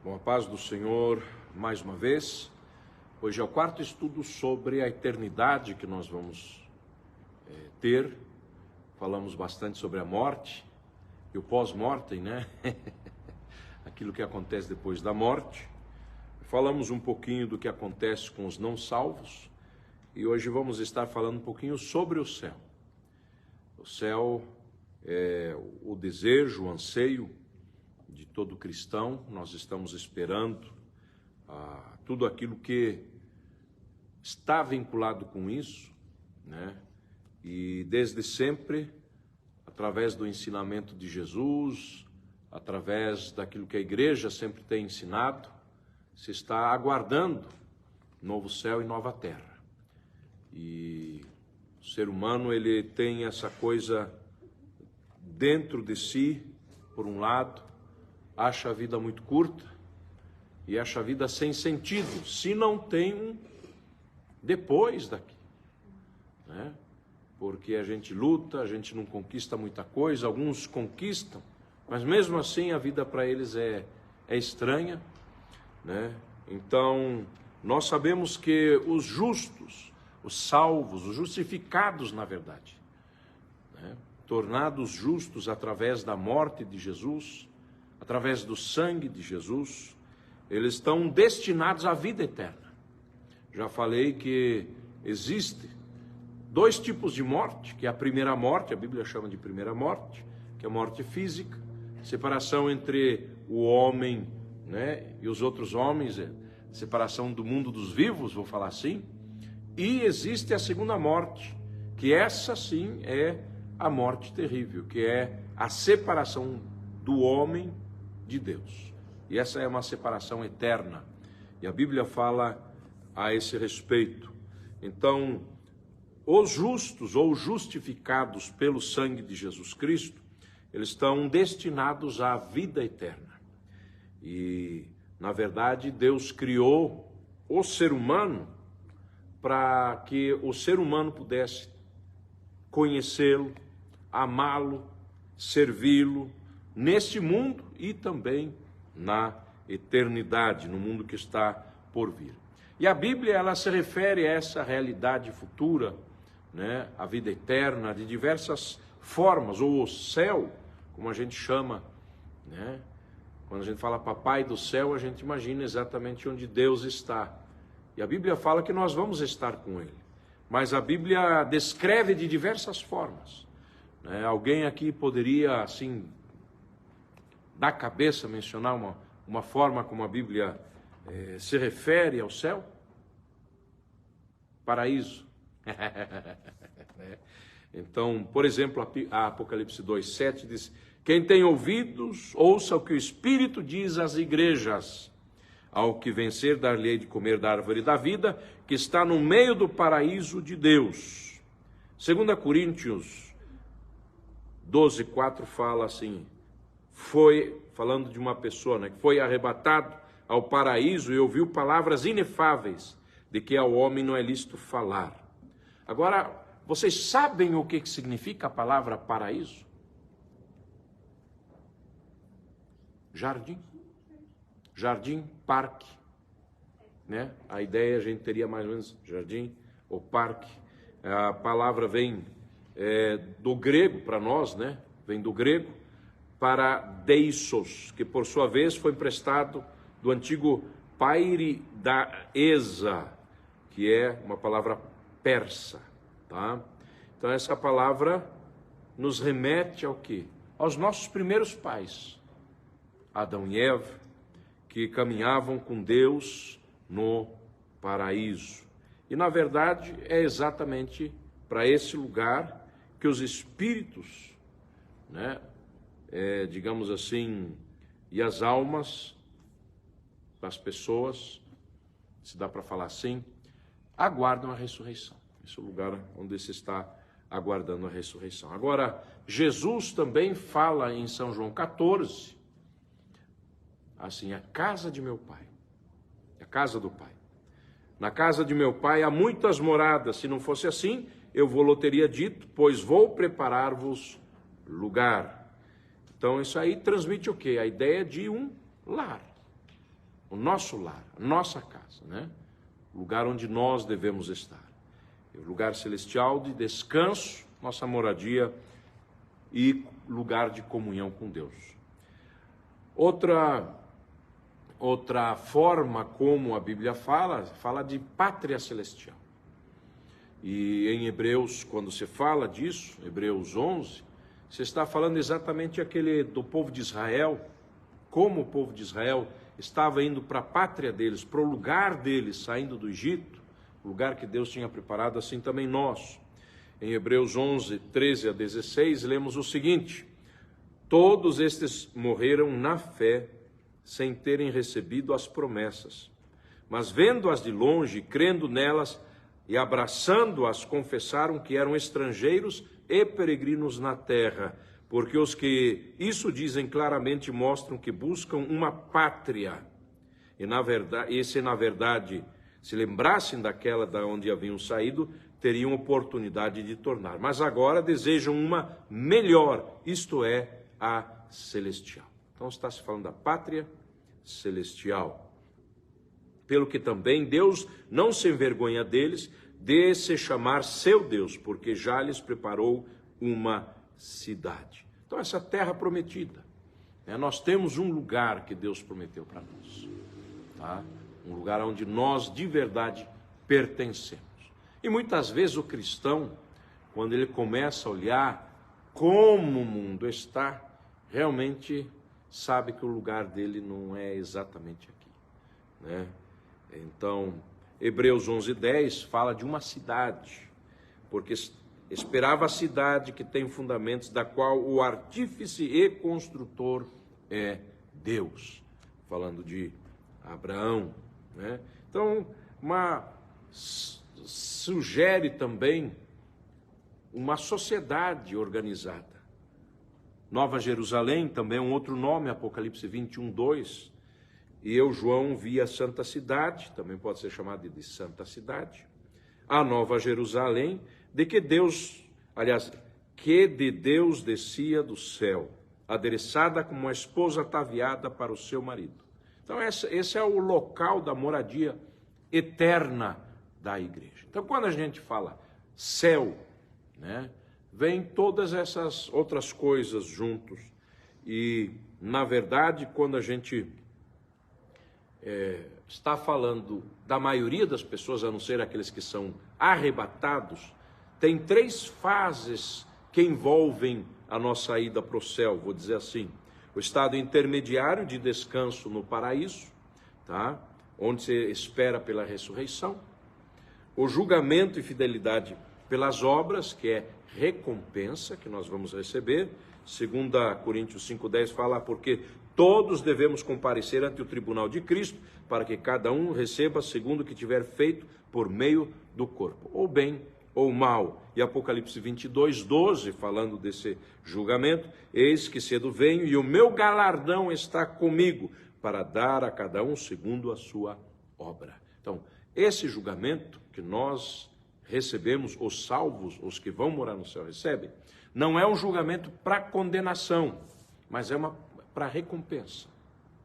Bom, a paz do Senhor, mais uma vez. Hoje é o quarto estudo sobre a eternidade que nós vamos ter. Falamos bastante sobre a morte e o pós-mortem, né? Aquilo que acontece depois da morte. Falamos um pouquinho do que acontece com os não salvos e hoje vamos estar falando um pouquinho sobre o céu. O céu é o desejo, o anseio de todo cristão. Nós estamos esperando tudo aquilo que está vinculado com isso, né? E desde sempre, através do ensinamento de Jesus, através daquilo que a igreja sempre tem ensinado, se está aguardando novo céu e nova terra. E o ser humano, ele tem essa coisa dentro de si, por um lado, acha a vida muito curta e acha a vida sem sentido, se não tem um depois daqui, né? Porque a gente luta, a gente não conquista muita coisa, alguns conquistam, mas mesmo assim a vida para eles é estranha, né? Então, nós sabemos que os justos, os salvos, os justificados na verdade, né? Tornados justos através da morte de Jesus, através do sangue de Jesus, eles estão destinados à vida eterna. Já falei que existe dois tipos de morte, que é a primeira morte, a Bíblia chama de primeira morte, que é a morte física, separação entre o homem, né, e os outros homens, separação do mundo dos vivos, vou falar assim. E existe a segunda morte, que essa sim é a morte terrível, que é a separação do homem de Deus. E essa é uma separação eterna. E a Bíblia fala a esse respeito. Então, os justos ou justificados pelo sangue de Jesus Cristo, eles estão destinados à vida eterna. E, na verdade, Deus criou o ser humano para que o ser humano pudesse conhecê-lo, amá-lo, servi-lo, neste mundo e também na eternidade, no mundo que está por vir. E a Bíblia, ela se refere a essa realidade futura, né, a vida eterna, de diversas formas, ou o céu, como a gente chama, né? Quando a gente fala papai do céu, a gente imagina exatamente onde Deus está. E a Bíblia fala que nós vamos estar com Ele. Mas a Bíblia descreve de diversas formas, né? Alguém aqui poderia, assim, da cabeça, mencionar uma forma como a Bíblia se refere ao céu? Paraíso. Então, por exemplo, a Apocalipse 2:7 diz: quem tem ouvidos, ouça o que o Espírito diz às igrejas. Ao que vencer, dar-lhe de comer da árvore da vida, que está no meio do paraíso de Deus. 2 Coríntios 12:4 fala assim, falando de uma pessoa, né, que foi arrebatado ao paraíso e ouviu palavras inefáveis, de que ao homem não é lícito falar. Agora, vocês sabem o que significa a palavra paraíso? Jardim. Jardim, parque, né? A ideia a gente teria mais ou menos jardim ou parque. A palavra vem do grego para nós, né? Vem do grego para deissos, que por sua vez foi emprestado do antigo pairedaesa, que é uma palavra persa, tá? Então essa palavra nos remete ao quê? Aos nossos primeiros pais, Adão e Eva, que caminhavam com Deus no paraíso. E na verdade é exatamente para esse lugar que os espíritos, né, digamos assim, e as almas das pessoas, se dá para falar assim, aguardam a ressurreição. Esse é o lugar onde se está aguardando a ressurreição. Agora, Jesus também fala em São João 14, assim, a casa de meu pai, a casa do pai. Na casa de meu pai há muitas moradas, se não fosse assim, eu vou-lhe teria dito, pois vou preparar-vos lugar. Então isso aí transmite o quê? A ideia de um lar. o nosso lar, a nossa casa, né? O lugar onde nós devemos estar. É o lugar celestial de descanso, nossa moradia e lugar de comunhão com Deus. Outra forma como a Bíblia fala de pátria celestial. E em Hebreus, quando se fala disso, Hebreus 11, você está falando exatamente do povo de Israel, como o povo de Israel estava indo para a pátria deles, para o lugar deles, saindo do Egito, o lugar que Deus tinha preparado, assim também nós. Em Hebreus 11, 13 a 16, lemos o seguinte: todos estes morreram na fé, sem terem recebido as promessas, mas vendo-as de longe, crendo nelas e abraçando-as, confessaram que eram estrangeiros e peregrinos na terra, porque os que isso dizem claramente mostram que buscam uma pátria, e se na verdade se lembrassem daquela da onde haviam saído, teriam oportunidade de tornar. Mas agora desejam uma melhor, isto é, a celestial. Então está se falando da pátria celestial. Pelo que também Deus não se envergonha deles, de se chamar seu Deus, porque já lhes preparou uma cidade. Então essa terra prometida, né? Nós temos um lugar que Deus prometeu para nós, tá? Um lugar onde nós de verdade pertencemos. E muitas vezes o cristão, quando ele começa a olhar como o mundo está, realmente sabe que o lugar dele não é exatamente aqui, né? Então, Hebreus 11:10 fala de uma cidade, porque esperava a cidade que tem fundamentos, da qual o artífice e construtor é Deus, falando de Abraão, né? Então, sugere também uma sociedade organizada. Nova Jerusalém também é um outro nome, Apocalipse 21:2. E eu, João, vi a santa cidade, também pode ser chamada de santa cidade, a Nova Jerusalém, que de Deus descia do céu, adereçada como uma esposa ataviada para o seu marido. Então esse é o local da moradia eterna da igreja. Então quando a gente fala céu, né, vem todas essas outras coisas juntos. E na verdade, quando a gente está falando da maioria das pessoas, a não ser aqueles que são arrebatados, tem 3 fases que envolvem a nossa ida para o céu, vou dizer assim. O estado intermediário de descanso no paraíso, tá? Onde se espera pela ressurreição. O julgamento e fidelidade pelas obras, que é recompensa que nós vamos receber. 2 Coríntios 5:10 fala, porque todos devemos comparecer ante o tribunal de Cristo, para que cada um receba segundo o que tiver feito por meio do corpo, ou bem ou mal. E Apocalipse 22:12, falando desse julgamento, eis que cedo venho e o meu galardão está comigo, para dar a cada um segundo a sua obra. Então, esse julgamento que nós recebemos, os salvos, os que vão morar no céu recebem, não é um julgamento para condenação, mas é para recompensa,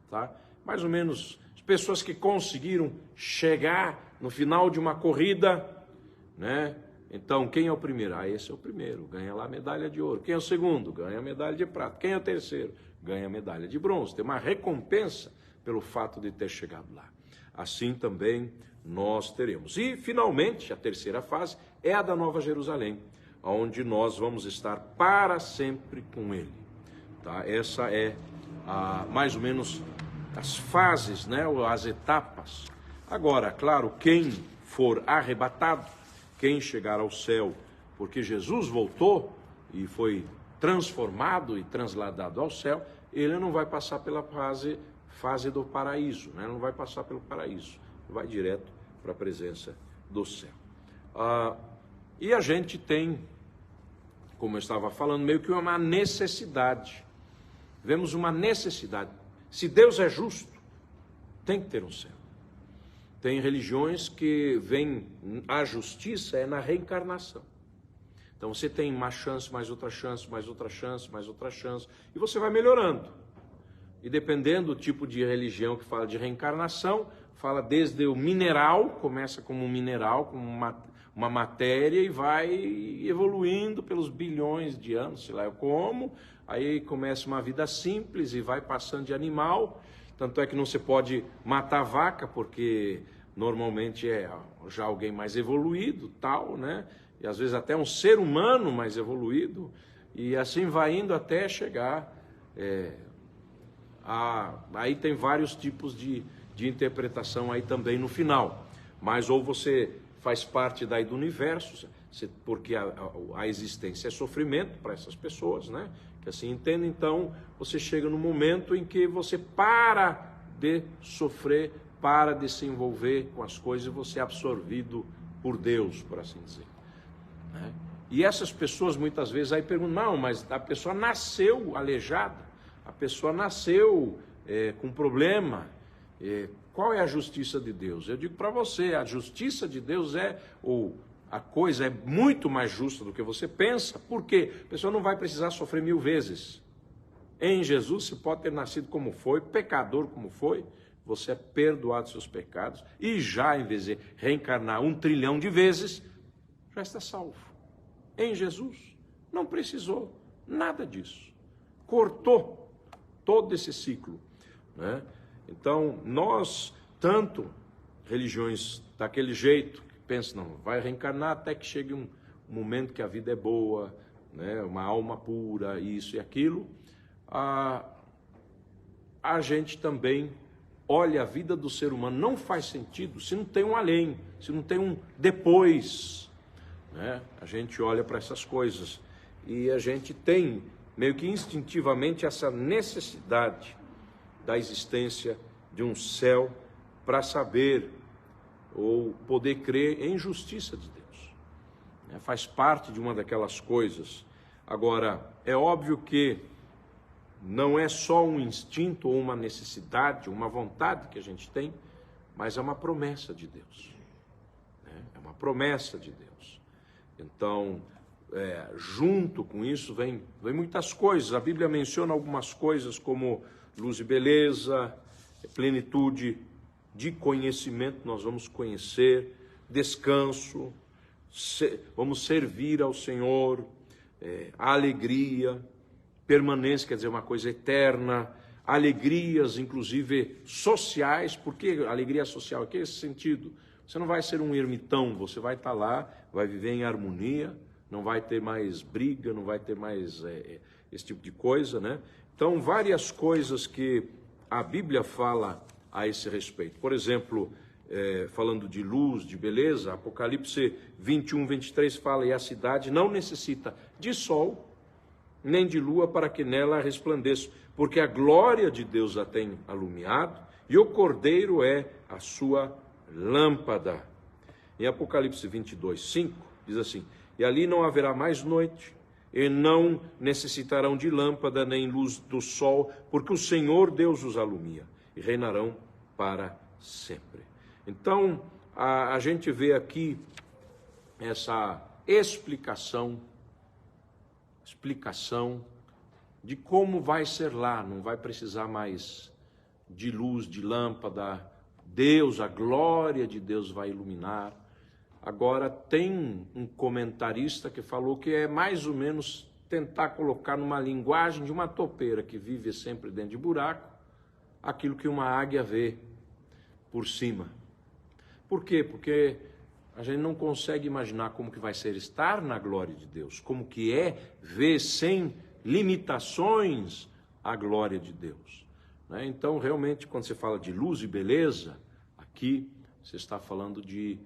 tá? Mais ou menos, as pessoas que conseguiram chegar no final de uma corrida, né? Então, quem é o primeiro? Esse é o primeiro, ganha lá a medalha de ouro. Quem é o segundo? Ganha a medalha de prata. Quem é o terceiro? Ganha a medalha de bronze. Tem uma recompensa pelo fato de ter chegado lá. Assim também nós teremos. E, finalmente, a terceira fase é a da Nova Jerusalém, onde nós vamos estar para sempre com Ele. Tá? Essa é mais ou menos as fases, né? As etapas. Agora, claro, quem for arrebatado, quem chegar ao céu, porque Jesus voltou e foi transformado e transladado ao céu, ele não vai passar pela fase do paraíso, né? Não vai passar pelo paraíso, vai direto para a presença do céu. E a gente tem, como eu estava falando, meio que uma necessidade. Vemos uma necessidade. Se Deus é justo, tem que ter um céu. Tem religiões que veem a justiça na reencarnação. Então você tem uma chance, mais outra chance, mais outra chance, mais outra chance, e você vai melhorando. e dependendo do tipo de religião que fala de reencarnação, fala desde o mineral, começa como um mineral, como uma matéria, e vai evoluindo pelos bilhões de anos, sei lá como, aí começa uma vida simples e vai passando de animal, tanto é que não se pode matar vaca, porque normalmente é já alguém mais evoluído, tal, né? E às vezes até um ser humano mais evoluído, e assim vai indo até chegar. Aí tem vários tipos de interpretação aí também no final. Mas ou você faz parte daí do universo, porque a existência é sofrimento para essas pessoas, né? Que assim entendem. Então você chega no momento em que você para de sofrer, para de se envolver com as coisas, e você é absorvido por Deus, por assim dizer, né? E essas pessoas muitas vezes aí perguntam, não, mas a pessoa nasceu aleijada, a pessoa nasceu com problema, qual é a justiça de Deus? Eu digo para você, a justiça de Deus a coisa é muito mais justa do que você pensa. Por quê? A pessoa não vai precisar sofrer 1000 vezes. Em Jesus você pode ter nascido como foi, pecador como foi, você é perdoado dos seus pecados, e já em vez de reencarnar 1 trilhão de vezes, já está salvo. Em Jesus não precisou nada disso, cortou todo esse ciclo, né? Então nós, tanto religiões daquele jeito, que pensam, não, vai reencarnar até que chegue um momento que a vida é boa, né? Uma alma pura, isso e aquilo, a gente também olha a vida do ser humano, não faz sentido se não tem um além, se não tem um depois, né? A gente olha para essas coisas e a gente tem meio que instintivamente essa necessidade da existência de um céu para saber ou poder crer em justiça de Deus, né? Faz parte de uma daquelas coisas. Agora, é óbvio que não é só um instinto ou uma necessidade, uma vontade que a gente tem, mas é uma promessa de Deus, né? É uma promessa de Deus. Então, junto com isso vem muitas coisas. A Bíblia menciona algumas coisas como luz e beleza, plenitude de conhecimento, nós vamos conhecer, descanso, vamos servir ao Senhor, alegria, permanência, quer dizer, uma coisa eterna, alegrias, inclusive sociais. Por que alegria social? Que é esse sentido? Você não vai ser um ermitão, você vai estar lá, vai viver em harmonia, não vai ter mais briga, não vai ter mais esse tipo de coisa, né? Então, várias coisas que a Bíblia fala a esse respeito. Por exemplo, falando de luz, de beleza, Apocalipse 21, 23 fala, e a cidade não necessita de sol, nem de lua para que nela resplandeça, porque a glória de Deus a tem alumiado, e o Cordeiro é a sua lâmpada. Em Apocalipse 22, 5, diz assim, e ali não haverá mais noite, e não necessitarão de lâmpada nem luz do sol, porque o Senhor Deus os alumia, e reinarão para sempre. Então, a gente vê aqui essa explicação de como vai ser lá. Não vai precisar mais de luz, de lâmpada. Deus, a glória de Deus vai iluminar. Agora tem um comentarista que falou que é mais ou menos tentar colocar numa linguagem de uma topeira que vive sempre dentro de buraco, aquilo que uma águia vê por cima. Por quê? Porque a gente não consegue imaginar como que vai ser estar na glória de Deus, como que é ver sem limitações a glória de Deus, né? Então, realmente, quando você fala de luz e beleza, aqui você está falando de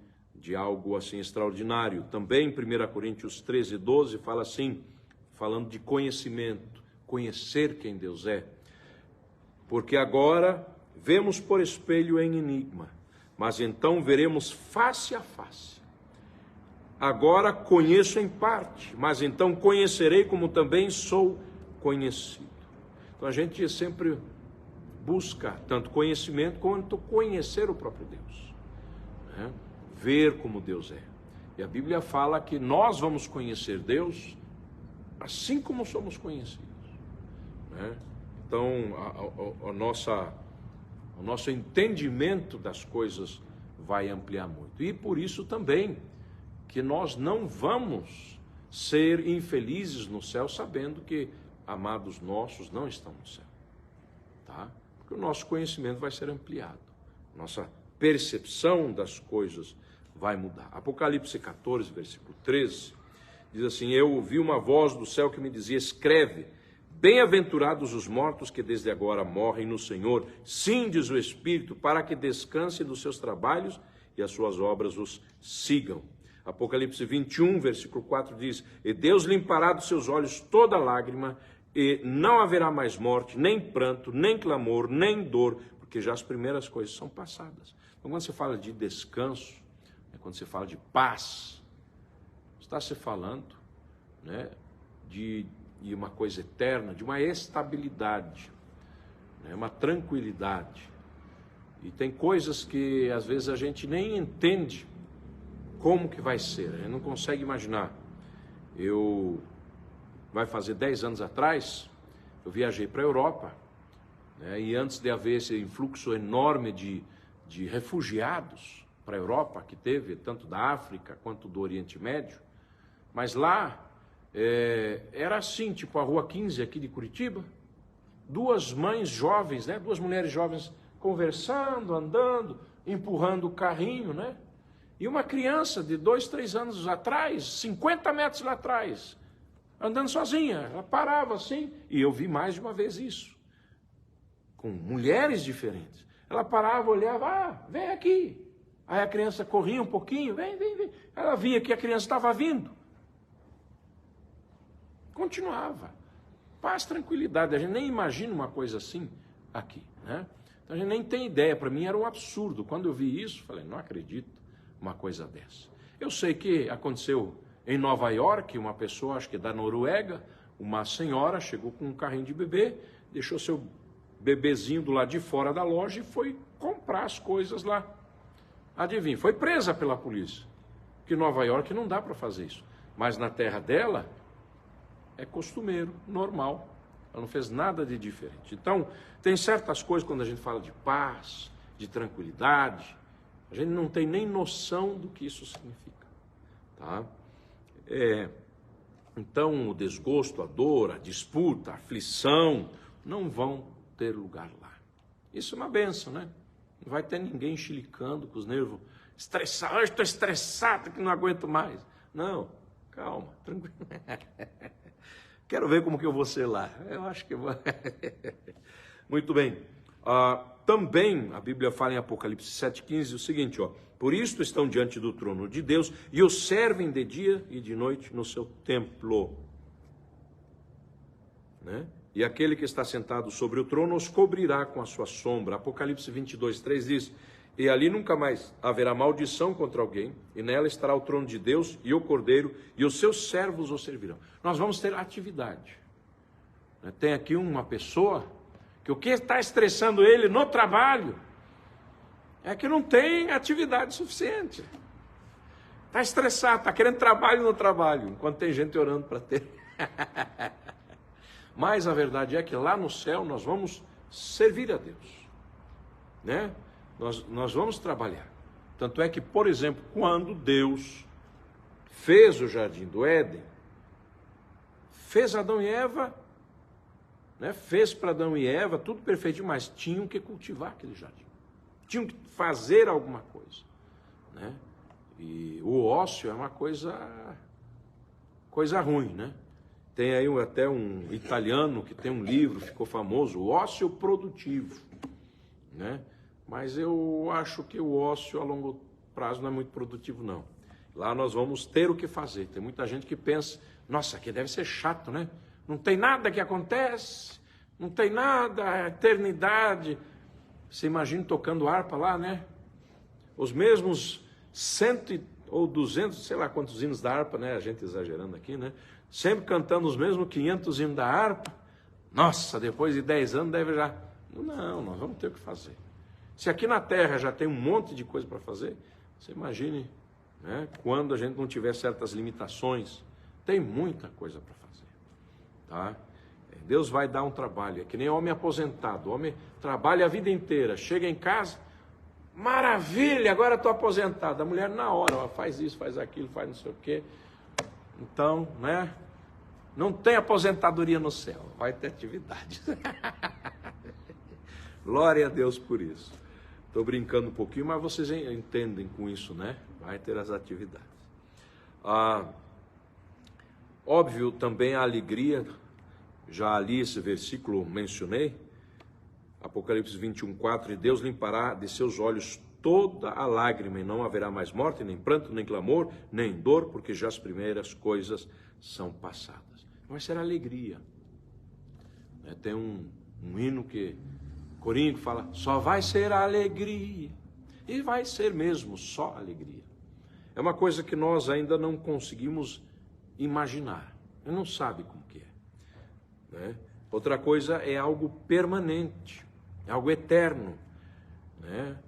algo assim extraordinário. Também, 1 Coríntios 13, 12, fala assim, falando de conhecimento, conhecer quem Deus é. Porque agora vemos por espelho em enigma, mas então veremos face a face. Agora conheço em parte, mas então conhecerei como também sou conhecido. Então a gente sempre busca tanto conhecimento quanto conhecer o próprio Deus, né? Ver como Deus é. E a Bíblia fala que nós vamos conhecer Deus assim como somos conhecidos, né? Então, o nosso entendimento das coisas vai ampliar muito. E por isso também que nós não vamos ser infelizes no céu sabendo que amados nossos não estão no céu, tá? Porque o nosso conhecimento vai ser ampliado, nossa percepção das coisas vai mudar. Apocalipse 14, versículo 13, diz assim: eu ouvi uma voz do céu que me dizia: escreve, bem-aventurados os mortos que desde agora morrem no Senhor. Sim, diz o Espírito, para que descansem dos seus trabalhos e as suas obras os sigam. Apocalipse 21, versículo 4 diz: e Deus limpará dos seus olhos toda lágrima, e não haverá mais morte, nem pranto, nem clamor, nem dor, porque já as primeiras coisas são passadas. Então, quando você fala de descanso, quando você fala de paz, está se falando, né, de uma coisa eterna, de uma estabilidade, né, uma tranquilidade. E tem coisas que às vezes a gente nem entende como que vai ser, a gente não consegue imaginar. Vai fazer 10 anos atrás, eu viajei para a Europa, né, e antes de haver esse influxo enorme de refugiados para a Europa, que teve tanto da África quanto do Oriente Médio, mas lá era assim, tipo a Rua 15 aqui de Curitiba, duas mães jovens, né, duas mulheres jovens conversando, andando, empurrando o carrinho, né, e uma criança de 2, 3 anos atrás, 50 metros lá atrás, andando sozinha. Ela parava assim, e eu vi mais de uma vez isso, com mulheres diferentes. Ela parava, olhava: vem aqui. Aí a criança corria um pouquinho: vem. Ela via que a criança estava vindo, continuava. Paz, tranquilidade. A gente nem imagina uma coisa assim aqui, né? Então a gente nem tem ideia. Para mim era um absurdo. Quando eu vi isso, falei: não acredito uma coisa dessa. Eu sei que aconteceu em Nova York, uma pessoa, acho que da Noruega, uma senhora chegou com um carrinho de bebê, deixou seu bebezinho do lado de fora da loja e foi comprar as coisas lá. Adivinha, foi presa pela polícia, porque em Nova York não dá para fazer isso. Mas na terra dela é costumeiro, normal. Ela não fez nada de diferente. Então, tem certas coisas quando a gente fala de paz, de tranquilidade, a gente não tem nem noção do que isso significa, tá? Então, o desgosto, a dor, a disputa, a aflição, não vão ter lugar lá. Isso é uma bênção, né? Não vai ter ninguém chilicando com os nervos estressados. Hoje estou estressado que não aguento mais. Não, calma, tranquilo. Quero ver como que eu vou ser lá. Eu acho que eu vou. Muito bem. Também a Bíblia fala em Apocalipse 7,15 o seguinte, ó: por isto estão diante do trono de Deus e o servem de dia e de noite no seu templo, né? E aquele que está sentado sobre o trono os cobrirá com a sua sombra. Apocalipse 22:3 diz: e ali nunca mais haverá maldição contra alguém, e nela estará o trono de Deus e o Cordeiro, e os seus servos o servirão. Nós vamos ter atividade. Tem aqui uma pessoa que o que está estressando ele no trabalho é que não tem atividade suficiente. Está estressado, está querendo trabalho no trabalho, enquanto tem gente orando para ter. Mas a verdade é que lá no céu nós vamos servir a Deus, né? Nós vamos trabalhar. Tanto é que, por exemplo, quando Deus fez o jardim do Éden, fez Adão e Eva, né? Fez para Adão e Eva tudo perfeitinho, mas tinham que cultivar aquele jardim, tinham que fazer alguma coisa, né? E o ócio é uma coisa ruim, né? Tem aí até um italiano que tem um livro, ficou famoso, O Ócio Produtivo, né? Mas eu acho que o ócio a longo prazo não é muito produtivo, não. Lá nós vamos ter o que fazer. Tem muita gente que pensa: nossa, aqui deve ser chato, né? Não tem nada que acontece, não tem nada, a eternidade. Você imagina tocando harpa lá, né? Os mesmos 100 ou 200, sei lá quantos hinos da harpa, né? A gente exagerando aqui, né? Sempre cantando os mesmos 500 hinos da harpa. Nossa, depois de 10 anos deve já... Não, nós vamos ter o que fazer. Se aqui na Terra já tem um monte de coisa para fazer, você imagine, né, quando a gente não tiver certas limitações, tem muita coisa para fazer, tá? Deus vai dar um trabalho. É que nem homem aposentado. O homem trabalha a vida inteira, chega em casa, maravilha, agora estou aposentado. A mulher na hora, ela faz isso, faz aquilo, faz não sei o quê. Então, né? Não tem aposentadoria no céu, vai ter atividade. Glória a Deus por isso. Estou brincando um pouquinho, mas vocês entendem com isso, né? Vai ter as atividades. Óbvio também a alegria, já ali esse versículo mencionei, Apocalipse 21:4, e Deus limpará de seus olhos toda a lágrima, e não haverá mais morte, nem pranto, nem clamor, nem dor, porque já as primeiras coisas são passadas. Vai ser alegria. Tem um hino corinho que fala, só vai ser alegria, e vai ser mesmo só alegria. É uma coisa que nós ainda não conseguimos imaginar, não sabe como que é, né? Outra coisa é algo permanente, é algo eterno, né?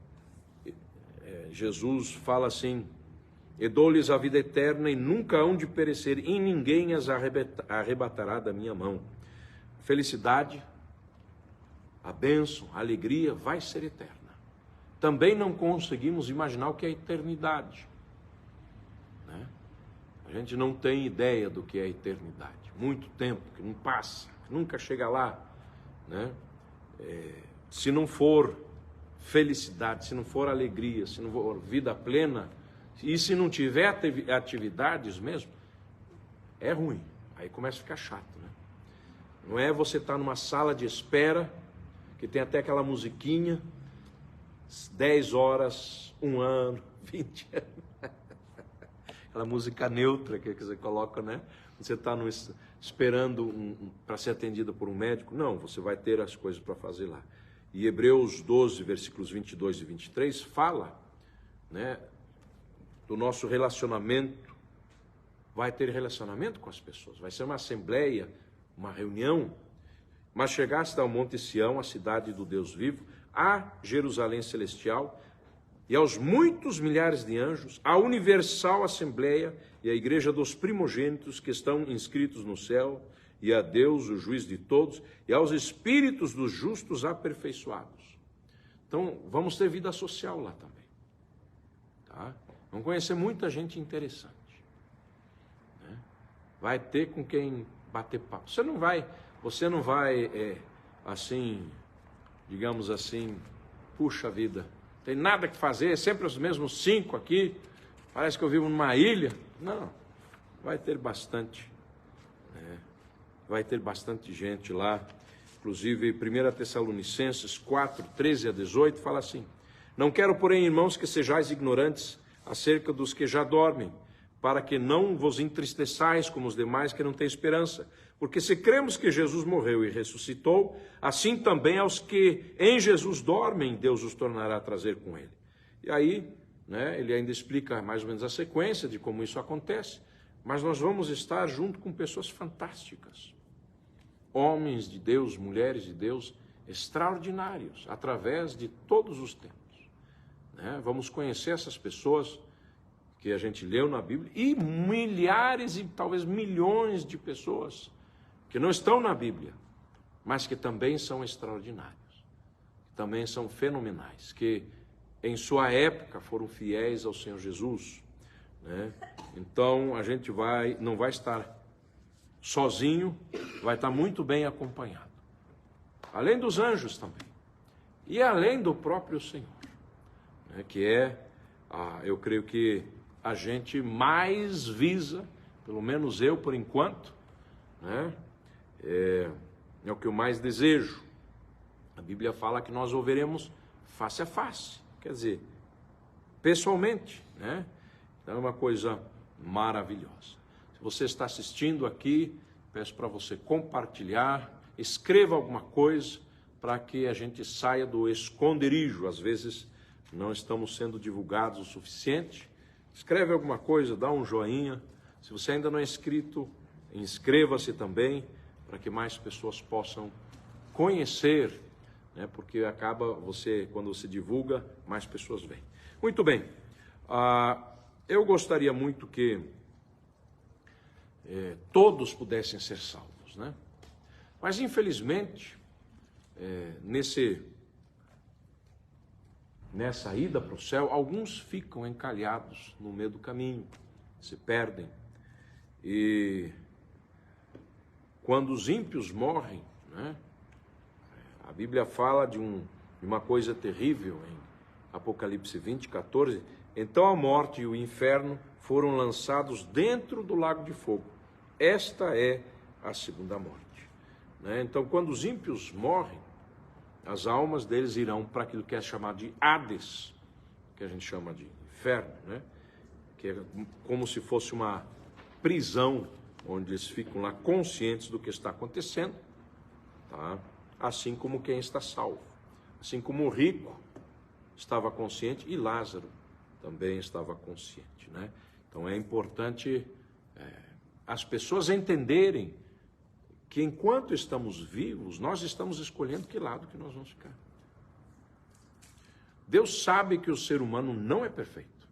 Jesus fala assim, e dou-lhes a vida eterna e nunca hão de perecer, e ninguém as arrebatará da minha mão. Felicidade, a bênção, a alegria vai ser eterna. Também não conseguimos imaginar o que é a eternidade, né? A gente não tem ideia do que é a eternidade. Muito tempo que não passa, que nunca chega lá, né? Se não for felicidade, se não for alegria, se não for vida plena, e se não tiver atividades mesmo, é ruim. Aí começa a ficar chato, né? Não é você estar numa sala de espera, que tem até aquela musiquinha, 10 horas, 1 ano, 20 anos. Aquela música neutra que você coloca, né? Você está esperando para ser atendido por um médico. Não, você vai ter as coisas para fazer lá. E Hebreus 12, versículos 22 e 23, fala, né, do nosso relacionamento. Vai ter relacionamento com as pessoas. Vai ser uma assembleia, uma reunião. Mas chegaste ao Monte Sião, a cidade do Deus vivo, a Jerusalém celestial, e aos muitos milhares de anjos, a universal assembleia e a igreja dos primogênitos que estão inscritos no céu, e a Deus, o juiz de todos, e aos espíritos dos justos aperfeiçoados. Então, vamos ter vida social lá também, tá? Vamos conhecer muita gente interessante, né? Vai ter com quem bater papo. Você não vai assim, digamos assim, puxa vida, tem nada que fazer, é sempre os mesmos 5 aqui, parece que eu vivo numa ilha. Não, vai ter bastante, né? Vai ter bastante gente lá. Inclusive 1 Tessalonicenses 4, 13 a 18 fala assim, não quero, porém, irmãos, que sejais ignorantes acerca dos que já dormem, para que não vos entristeçais como os demais que não têm esperança. Porque se cremos que Jesus morreu e ressuscitou, assim também aos que em Jesus dormem, Deus os tornará a trazer com ele. E aí, né, ele ainda explica mais ou menos a sequência de como isso acontece, mas nós vamos estar junto com pessoas fantásticas, homens de Deus, mulheres de Deus, extraordinários, através de todos os tempos, né? Vamos conhecer essas pessoas que a gente leu na Bíblia, e milhares e talvez milhões de pessoas que não estão na Bíblia, mas que também são extraordinários, que também são fenomenais, que em sua época foram fiéis ao Senhor Jesus, né? Então a gente não vai estar sozinho, vai estar muito bem acompanhado, além dos anjos também, e além do próprio Senhor, né? Que eu creio que a gente mais visa, pelo menos eu por enquanto, né? É o que eu mais desejo. A Bíblia fala que nós o veremos face a face, quer dizer, pessoalmente, né? Então é uma coisa maravilhosa. Se você está assistindo aqui, peço para você compartilhar, escreva alguma coisa para que a gente saia do esconderijo. Às vezes não estamos sendo divulgados o suficiente. Escreve alguma coisa, dá um joinha. Se você ainda não é inscrito, inscreva-se também, para que mais pessoas possam conhecer, né? Porque quando você divulga, mais pessoas vêm. Muito bem, eu gostaria muito que todos pudessem ser salvos, né? Mas, infelizmente, nessa ida para o céu, alguns ficam encalhados no meio do caminho, se perdem. E quando os ímpios morrem, né, a Bíblia fala de uma coisa terrível em Apocalipse 20, 14. Então a morte e o inferno foram lançados dentro do lago de fogo. Esta é a segunda morte. Né? Então, quando os ímpios morrem, as almas deles irão para aquilo que é chamado de Hades, que a gente chama de inferno, né? Que é como se fosse uma prisão, onde eles ficam lá conscientes do que está acontecendo, tá? Assim como quem está salvo. Assim como o rico estava consciente e Lázaro também estava consciente, né? Então é importante as pessoas entenderem que enquanto estamos vivos, nós estamos escolhendo que lado que nós vamos ficar. Deus sabe que o ser humano não é perfeito,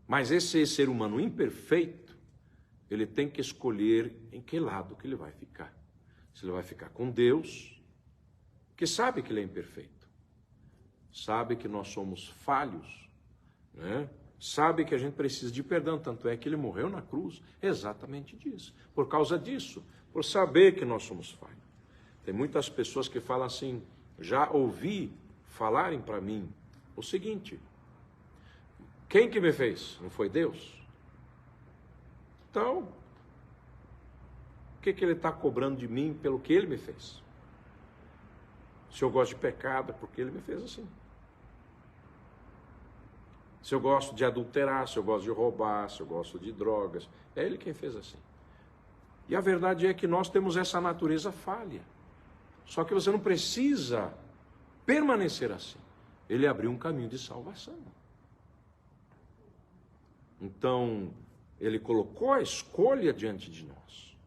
mas esse ser humano imperfeito, ele tem que escolher em que lado que ele vai ficar. Se ele vai ficar com Deus, que sabe que ele é imperfeito, sabe que nós somos falhos, né? Sabe que a gente precisa de perdão, tanto é que ele morreu na cruz exatamente disso, por causa disso, por saber que nós somos falhos. Tem muitas pessoas que falam assim, já ouvi falarem para mim o seguinte: quem que me fez? Não foi Deus? Então, o que ele está cobrando de mim pelo que ele me fez? Se eu gosto de pecado, é porque ele me fez assim. Se eu gosto de adulterar, se eu gosto de roubar, se eu gosto de drogas, é ele quem fez assim. E a verdade é que nós temos essa natureza falha. Só que você não precisa permanecer assim. Ele abriu um caminho de salvação. Então, ele colocou a escolha diante de nós.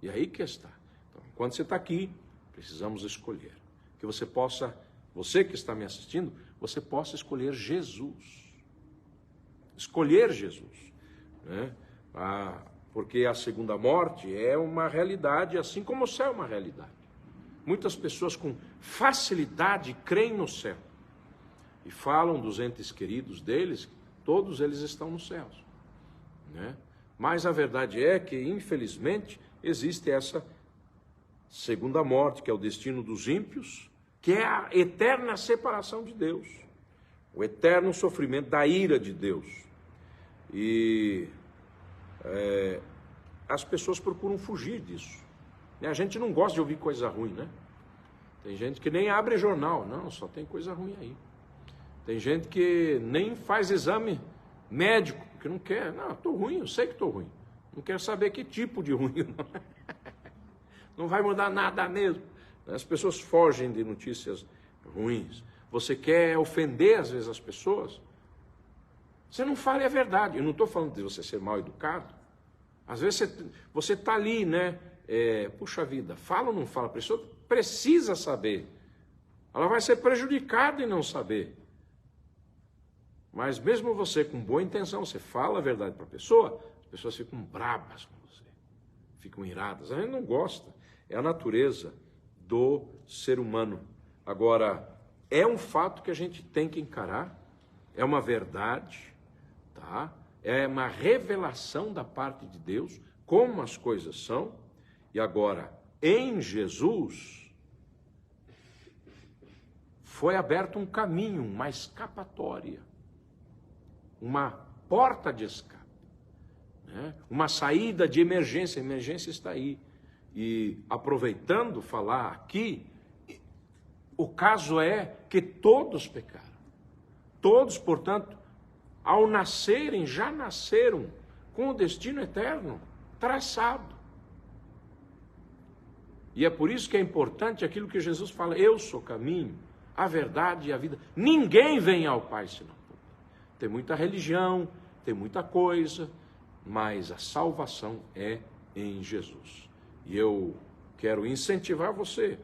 E aí que está. Então, quando você está aqui, precisamos escolher. Que você possa, você que está me assistindo, você possa escolher Jesus. Escolher Jesus, né? Porque a segunda morte é uma realidade, assim como o céu é uma realidade. Muitas pessoas com facilidade creem no céu e falam dos entes queridos deles, todos eles estão nos céus, né? Mas a verdade é que, infelizmente, existe essa segunda morte, que é o destino dos ímpios, que é a eterna separação de Deus, o eterno sofrimento da ira de Deus. E as pessoas procuram fugir disso. A gente não gosta de ouvir coisa ruim, né? Tem gente que nem abre jornal, não, só tem coisa ruim aí. Tem gente que nem faz exame médico, que não quer, não, estou ruim, eu sei que estou ruim. Não quero saber que tipo de ruim. Não vai mudar nada mesmo. As pessoas fogem de notícias ruins. Você quer ofender, às vezes, as pessoas? Você não fale a verdade. Eu não estou falando de você ser mal educado. Às vezes você está ali, né? Puxa vida, fala ou não fala? A pessoa precisa saber. Ela vai ser prejudicada em não saber. Mas mesmo você com boa intenção, você fala a verdade para a pessoa, as pessoas ficam bravas com você. Ficam iradas. A gente não gosta. É a natureza do ser humano. Agora, é um fato que a gente tem que encarar. É uma verdade. Tá? É uma revelação da parte de Deus, como as coisas são. E agora, em Jesus, foi aberto um caminho, uma escapatória, uma porta de escape, né? Uma saída de emergência. A emergência está aí. E aproveitando falar aqui, o caso é que todos pecaram. Todos, portanto, ao nascerem, já nasceram com o destino eterno traçado. E é por isso que é importante aquilo que Jesus fala: eu sou o caminho, a verdade e a vida. Ninguém vem ao Pai senão por mim. Tem muita religião, tem muita coisa, mas a salvação é em Jesus. E eu quero incentivar você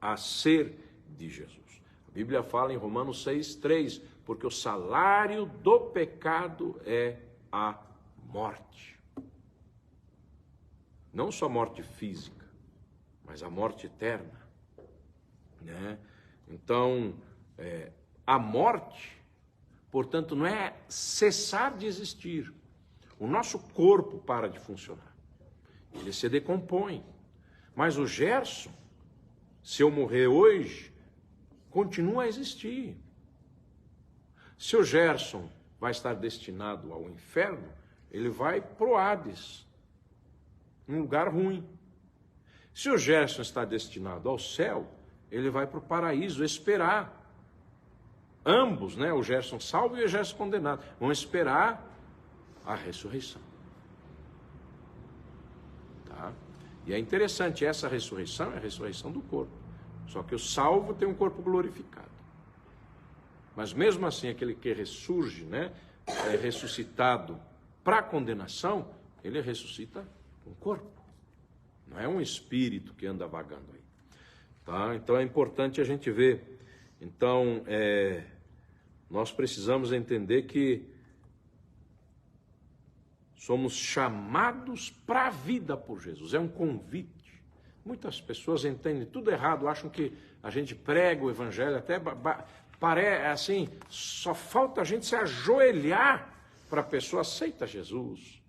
a ser de Jesus. A Bíblia fala em Romanos 6:3, porque o salário do pecado é a morte. Não só morte física, mas a morte eterna, né? Então, a morte, portanto, não é cessar de existir. O nosso corpo para de funcionar, ele se decompõe. Mas o Gerson, se eu morrer hoje, continua a existir. Se o Gerson vai estar destinado ao inferno, ele vai pro Hades, um lugar ruim. Se o Gerson está destinado ao céu, ele vai para o paraíso esperar. Ambos, né, o Gerson salvo e o Gerson condenado, vão esperar a ressurreição. Tá? E é interessante, essa ressurreição é a ressurreição do corpo. Só que o salvo tem um corpo glorificado. Mas mesmo assim, aquele que ressurge, né, é ressuscitado para a condenação, ele ressuscita com corpo. Não é um espírito que anda vagando aí. Tá? Então é importante a gente ver. Então, nós precisamos entender que somos chamados para a vida por Jesus. É um convite. Muitas pessoas entendem tudo errado, acham que a gente prega o evangelho, até parece assim, só falta a gente se ajoelhar para a pessoa, aceita Jesus,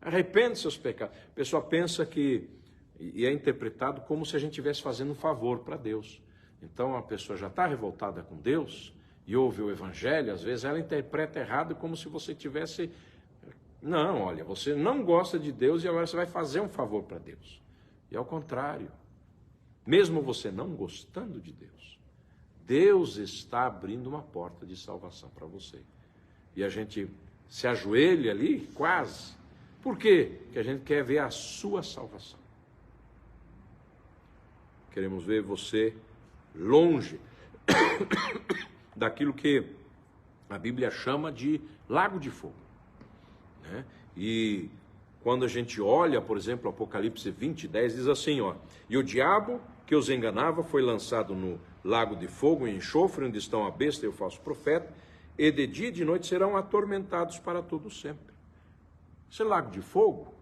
arrepende seus pecados. A pessoa pensa que, e é interpretado como se a gente estivesse fazendo um favor para Deus. Então a pessoa já está revoltada com Deus e ouve o evangelho, às vezes ela interpreta errado como se você tivesse... Não, olha, você não gosta de Deus e agora você vai fazer um favor para Deus. E ao contrário, mesmo você não gostando de Deus, Deus está abrindo uma porta de salvação para você. E a gente se ajoelha ali, quase. Por quê? Porque a gente quer ver a sua salvação. Queremos ver você longe daquilo que a Bíblia chama de lago de fogo, né? E quando a gente olha, por exemplo, Apocalipse 20:10, diz assim, ó: e o diabo que os enganava foi lançado no lago de fogo e enxofre, onde estão a besta e o falso profeta, e de dia e de noite serão atormentados para todo sempre. Esse lago de fogo,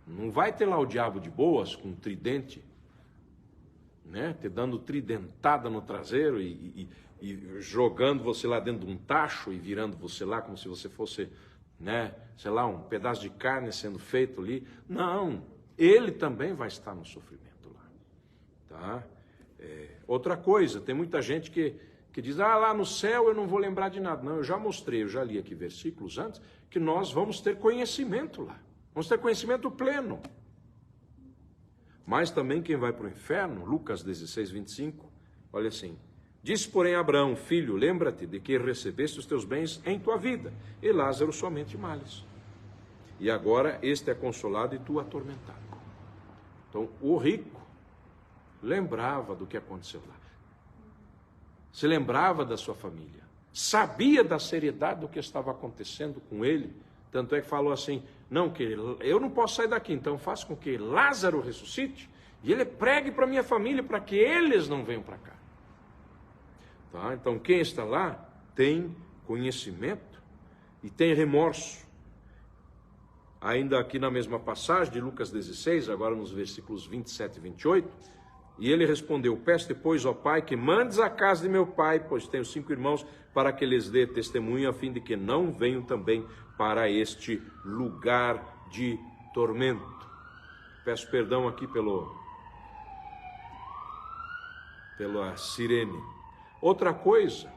não vai ter lá o diabo de boas com um tridente, né, te dando tridentada no traseiro e jogando você lá dentro de um tacho e virando você lá como se você fosse, né, sei lá, um pedaço de carne sendo feito ali. Não, ele também vai estar no sofrimento lá, tá? Outra coisa, tem muita gente que diz, lá no céu eu não vou lembrar de nada. Não, eu já mostrei, eu já li aqui versículos antes, que nós vamos ter conhecimento lá, vamos ter conhecimento pleno. Mas também quem vai para o inferno, Lucas 16:25, olha assim: disse, porém, Abraão, filho, lembra-te de que recebeste os teus bens em tua vida, e Lázaro somente males. E agora este é consolado e tu atormentado. Então, o rico lembrava do que aconteceu lá. Se lembrava da sua família. Sabia da seriedade do que estava acontecendo com ele. Tanto é que falou assim, não, que eu não posso sair daqui, então faça com que Lázaro ressuscite e ele pregue para a minha família, para que eles não venham para cá. Tá? Então quem está lá tem conhecimento e tem remorso. Ainda aqui na mesma passagem de Lucas 16, agora nos versículos 27 e 28, e ele respondeu, peço-te, pois, ó Pai, que mandes à casa de meu pai, pois tenho 5 irmãos, para que lhes dê testemunho, a fim de que não venham também para este lugar de tormento. Peço perdão aqui pela sirene. Outra coisa,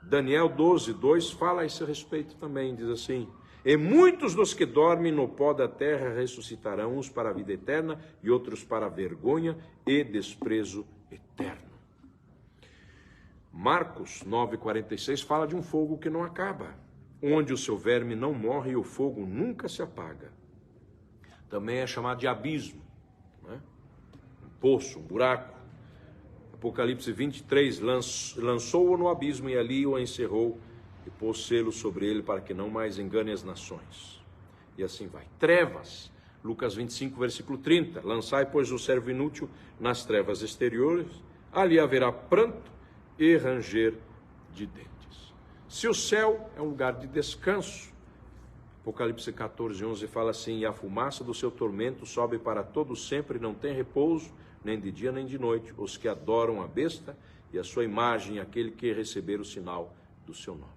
Daniel 12:2 fala a esse respeito também, diz assim, e muitos dos que dormem no pó da terra ressuscitarão, uns para a vida eterna e outros para a vergonha e desprezo eterno. Marcos 9:46 fala de um fogo que não acaba, onde o seu verme não morre e o fogo nunca se apaga. Também é chamado de abismo, né? Um poço, um buraco. Apocalipse 23, lançou-o no abismo e ali o encerrou e pôs selo sobre ele para que não mais engane as nações. E assim vai. Trevas, Lucas 25, versículo 30, lançai, pois, o servo inútil nas trevas exteriores, ali haverá pranto e ranger de dentes. Se o céu é um lugar de descanso, Apocalipse 14:11 fala assim: e a fumaça do seu tormento sobe para todo sempre, não tem repouso, nem de dia nem de noite, os que adoram a besta e a sua imagem, aquele que receber o sinal do seu nome.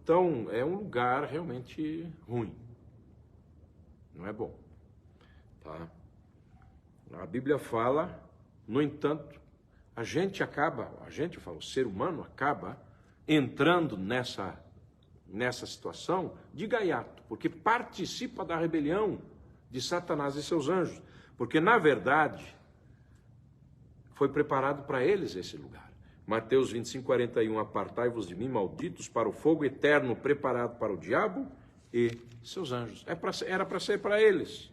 Então, é um lugar realmente ruim. Não é bom. Tá? A Bíblia fala, no entanto, o ser humano acaba entrando nessa situação de gaiato, porque participa da rebelião de Satanás e seus anjos, porque na verdade foi preparado para eles esse lugar. Mateus 25:41, apartai-vos de mim, malditos, para o fogo eterno preparado para o diabo e seus anjos. Era para ser para eles,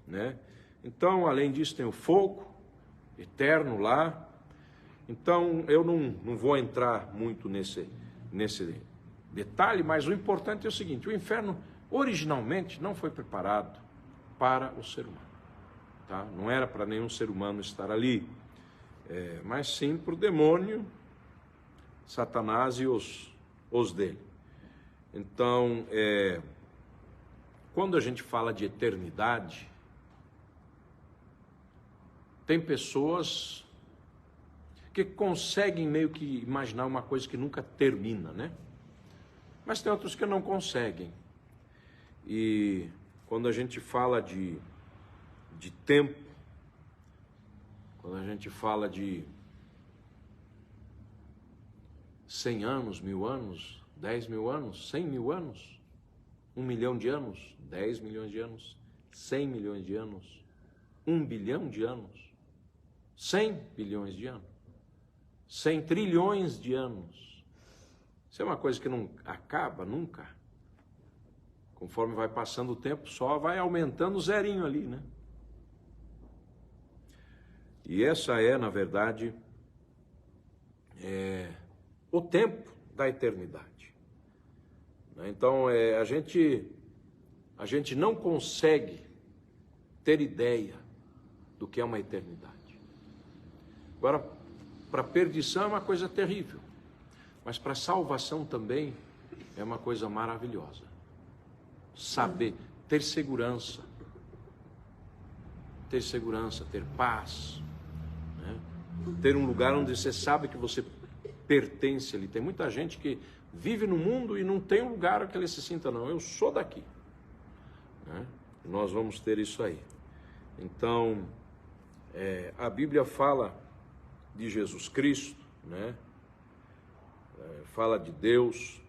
né? Então, além disso, tem o fogo eterno lá. Então, eu não vou entrar muito nesse detalhe, mas o importante é o seguinte: o inferno originalmente não foi preparado para o ser humano, tá? Não era para nenhum ser humano estar ali, mas sim para o demônio, Satanás e os dele. Então, quando a gente fala de eternidade, tem pessoas que conseguem meio que imaginar uma coisa que nunca termina, né? Mas tem outros que não conseguem. E quando a gente fala de tempo, quando a gente fala de 100 anos, 1000 anos, 10 mil anos, 100 mil anos, 1 milhão de anos, 10 milhões de anos, 100 milhões de anos, 1 bilhão de anos, 100 bilhões de anos, 100 trilhões de anos. Isso é uma coisa que não acaba nunca. Conforme vai passando o tempo, só vai aumentando o zerinho ali, né? E essa é, na verdade, o tempo da eternidade. Então, a gente não consegue ter ideia do que é uma eternidade. Agora, para a perdição é uma coisa terrível, mas para a salvação também é uma coisa maravilhosa. Saber, ter segurança, ter paz, né? Ter um lugar onde você sabe que você pertence ali. Tem muita gente que vive no mundo e não tem um lugar que ele se sinta, não, eu sou daqui, né? Nós vamos ter isso aí. Então, a Bíblia fala de Jesus Cristo, né? Fala de Deus,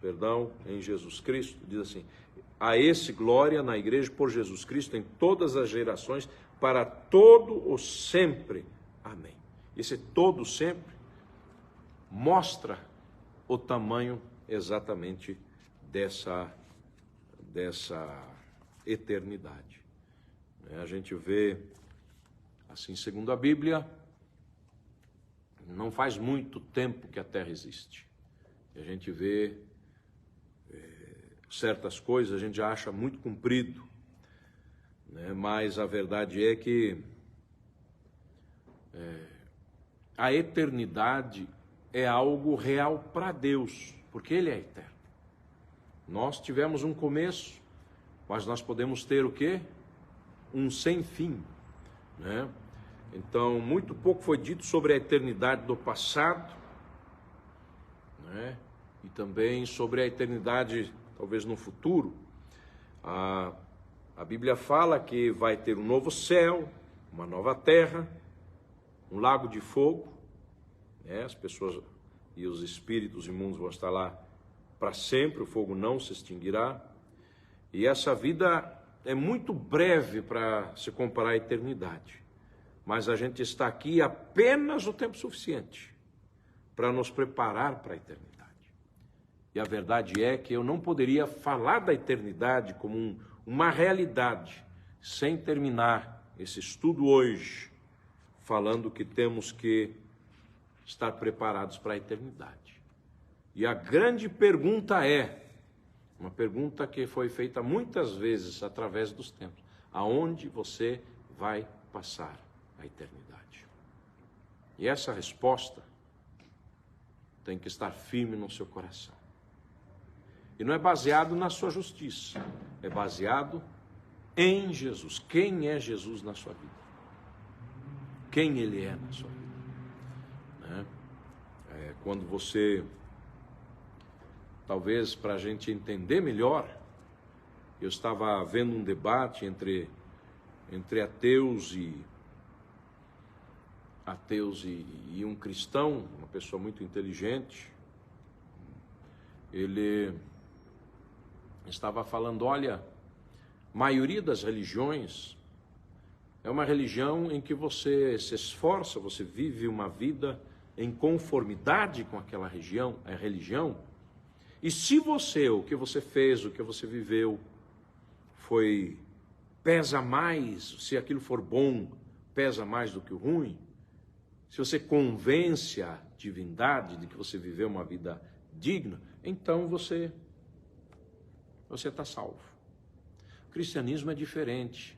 em Jesus Cristo, diz assim: a esse glória na igreja por Jesus Cristo em todas as gerações, para todo o sempre. Amém. Esse todo sempre mostra o tamanho exatamente dessa eternidade. A gente vê, assim, segundo a Bíblia, não faz muito tempo que a Terra existe. A gente vê certas coisas, a gente já acha muito comprido, né? Mas a verdade é que a eternidade é algo real para Deus, porque Ele é eterno. Nós tivemos um começo, mas nós podemos ter o quê? Um sem fim, né? Então, muito pouco foi dito sobre a eternidade do passado, né? E também sobre a eternidade, talvez no futuro. A Bíblia fala que vai ter um novo céu, uma nova terra, um lago de fogo, né? As pessoas e os espíritos imundos vão estar lá para sempre, o fogo não se extinguirá. E essa vida é muito breve para se comparar à eternidade. Mas a gente está aqui apenas o tempo suficiente para nos preparar para a eternidade. E a verdade é que eu não poderia falar da eternidade como uma realidade sem terminar esse estudo hoje, falando que temos que estar preparados para a eternidade. E a grande pergunta uma pergunta que foi feita muitas vezes através dos tempos: aonde você vai passar a eternidade? E essa resposta tem que estar firme no seu coração. E não é baseado na sua justiça, é baseado em Jesus. Quem é Jesus na sua vida? Quem Ele é na sua vida? Né? Quando você, talvez para a gente entender melhor, eu estava vendo um debate entre ateus e um cristão, uma pessoa muito inteligente. Ele estava falando, olha, a maioria das religiões é uma religião em que você se esforça, você vive uma vida em conformidade com aquela religião, e se o que você fez, o que você viveu, pesa mais, se aquilo for bom, pesa mais do que o ruim, se você convence a divindade de que você viveu uma vida digna, então você está salvo. O cristianismo é diferente.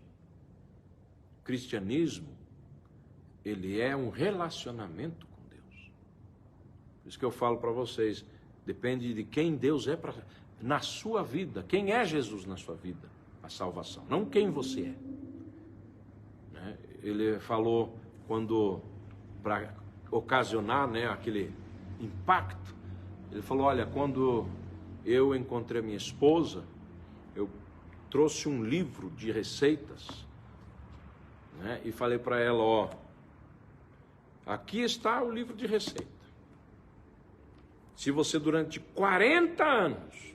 O cristianismo, ele é um relacionamento com Deus. Por isso que eu falo para vocês, depende de quem Deus é na sua vida, quem é Jesus na sua vida, a salvação, não quem você é. Né? Ele falou, para ocasionar, né, aquele impacto, ele falou, olha, quando eu encontrei a minha esposa, eu trouxe um livro de receitas, né, e falei para ela, ó, aqui está o livro de receita. Se você durante 40 anos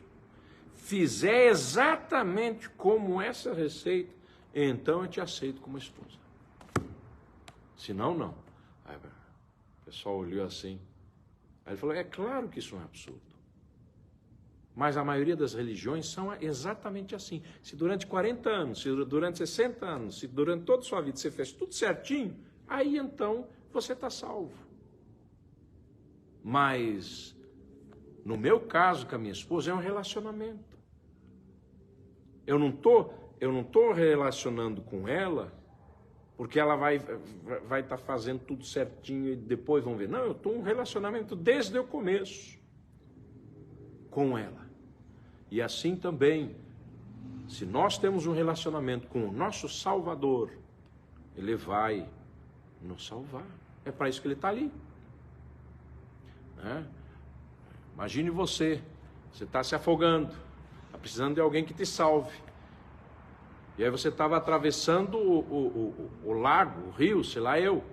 fizer exatamente como essa receita, então eu te aceito como esposa. Se não, não. Aí o pessoal olhou assim. Aí ele falou, é claro que isso é um absurdo. Mas a maioria das religiões são exatamente assim. Se durante 40 anos, se durante 60 anos, se durante toda a sua vida você fez tudo certinho, aí então você está salvo. Mas, no meu caso com a minha esposa, é um relacionamento. Eu não tô relacionando com ela porque ela vai estar fazendo tudo certinho e depois vão ver. Não, eu estou em um relacionamento desde o começo com ela. E assim também, se nós temos um relacionamento com o nosso Salvador, Ele vai nos salvar. É para isso que Ele está ali. Né? Imagine você está se afogando, está precisando de alguém que te salve. E aí você estava atravessando o lago, o rio, sei lá eu.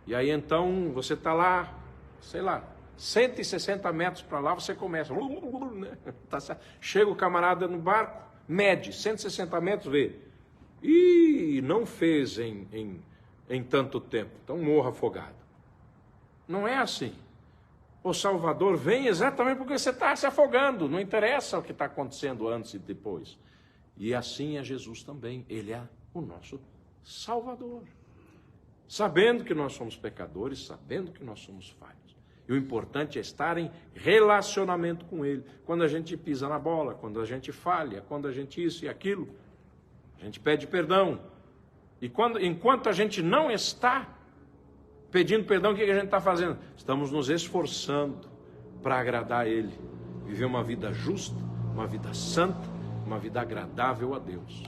E aí então você está lá, sei lá, 160 metros para lá, você começa. Né? Chega o camarada no barco, mede 160 metros, vê. E não fez em tanto tempo, então morra afogado. Não é assim. O Salvador vem exatamente porque você está se afogando, não interessa o que está acontecendo antes e depois. E assim é Jesus também, Ele é o nosso Salvador. Sabendo que nós somos pecadores, sabendo que nós somos falhos. E o importante é estar em relacionamento com Ele. Quando a gente pisa na bola, quando a gente falha, quando a gente isso e aquilo, a gente pede perdão. E enquanto a gente não está pedindo perdão, o que a gente está fazendo? Estamos nos esforçando para agradar a Ele. Viver uma vida justa, uma vida santa, uma vida agradável a Deus.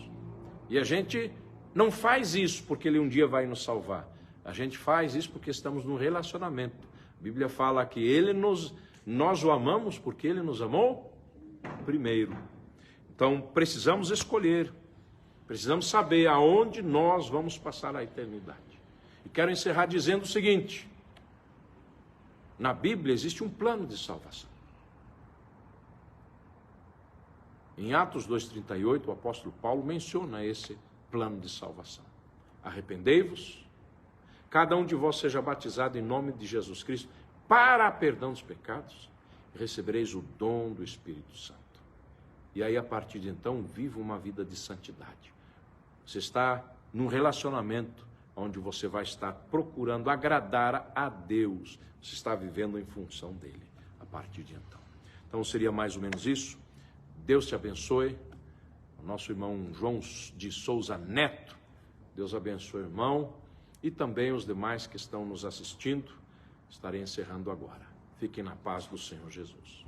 E a gente não faz isso porque Ele um dia vai nos salvar. A gente faz isso porque estamos num relacionamento. A Bíblia fala que nós o amamos porque Ele nos amou primeiro. Então precisamos escolher, precisamos saber aonde nós vamos passar a eternidade. E quero encerrar dizendo o seguinte: na Bíblia existe um plano de salvação. Em Atos 2,38, o apóstolo Paulo menciona esse plano de salvação. Arrependei-vos, cada um de vós seja batizado em nome de Jesus Cristo para a perdão dos pecados, e recebereis o dom do Espírito Santo. E aí, a partir de então, viva uma vida de santidade. Você está num relacionamento onde você vai estar procurando agradar a Deus. Você está vivendo em função dele, a partir de então. Então, seria mais ou menos isso. Deus te abençoe. O nosso irmão João de Souza Neto, Deus abençoe o irmão, e também os demais que estão nos assistindo. Estarei encerrando agora. Fiquem na paz do Senhor Jesus.